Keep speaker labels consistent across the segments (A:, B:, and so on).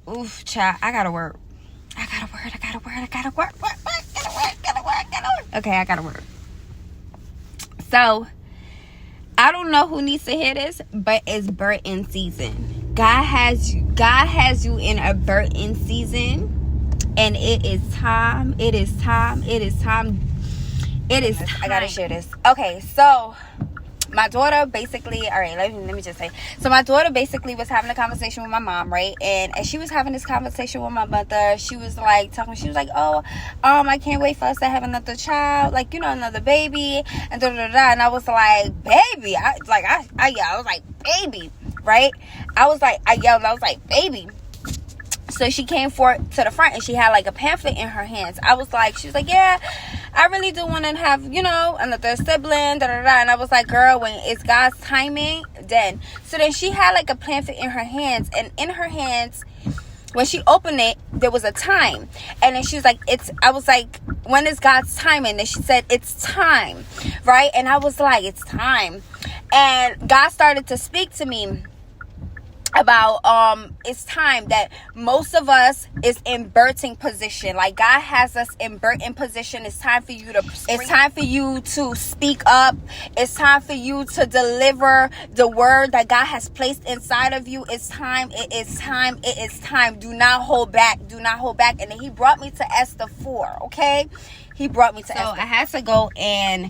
A: Oof, child, I gotta work. Okay, I gotta work. So, I don't know who needs to hear this, but it's birthing season. God has you in a birthing season. And it is time. I gotta share this. Okay, so my daughter basically, all right, let me just say. So my daughter basically was having a conversation with my mom, right? And as she was having this conversation with my mother, she was like oh, I can't wait for us to have another child, like, you know, another baby, and da da da. And I was like, baby, I was like, baby, right? I yelled, I was like, baby. So she came forward to the front and she had like a pamphlet in her hands. She was like, yeah, I really do want to have, you know, another sibling, da da da. And I was like, girl, when it's God's timing, then. So then she had like a pamphlet in her hands, and in her hands, when she opened it, there was a time. And then she was like, I was like, when is God's timing? And she said, it's time, right? And I was like, it's time. And God started to speak to me about it's time that most of us is in birthing position. Like, God has us in birthing position. It's time for you to speak up. It's time for you to deliver the word that God has placed inside of you. It is time. Do not hold back. And then he brought me to Esther 4. Okay, he brought me to Esther. I had to go and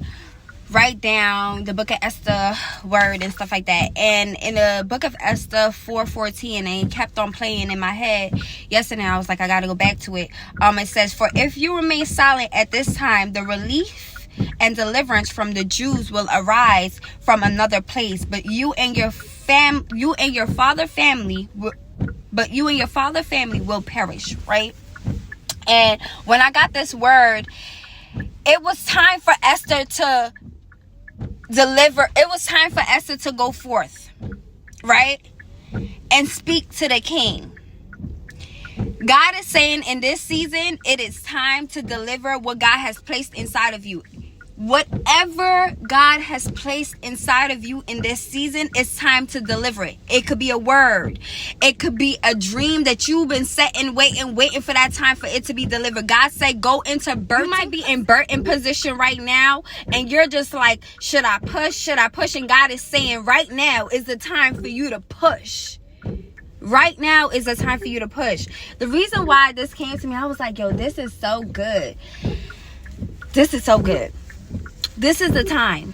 A: write down the book of Esther word and stuff like that. And in the book of Esther 4:14, and it kept on playing in my head yesterday, I was like, I gotta go back to it. It says, for if you remain silent at this time, the relief and deliverance from the Jews will arise from another place, but you and your father family will perish, right? And when I got this word, it was time for Esther to deliver. It was time for Esther to go forth, right, and speak to the king. God is saying in this season, it is time to deliver what God has placed inside of you. Whatever God has placed inside of you in this season, it's time to deliver it. It could be a word. It could be a dream that you've been waiting for that time for it to be delivered. God said, go into birth. You might be in birthing position right now, and you're just like, should I push? And God is saying, right now is the time for you to push. Right now is the time for you to push. The reason why this came to me, I was like, yo, this is so good. This is so good. This is the time.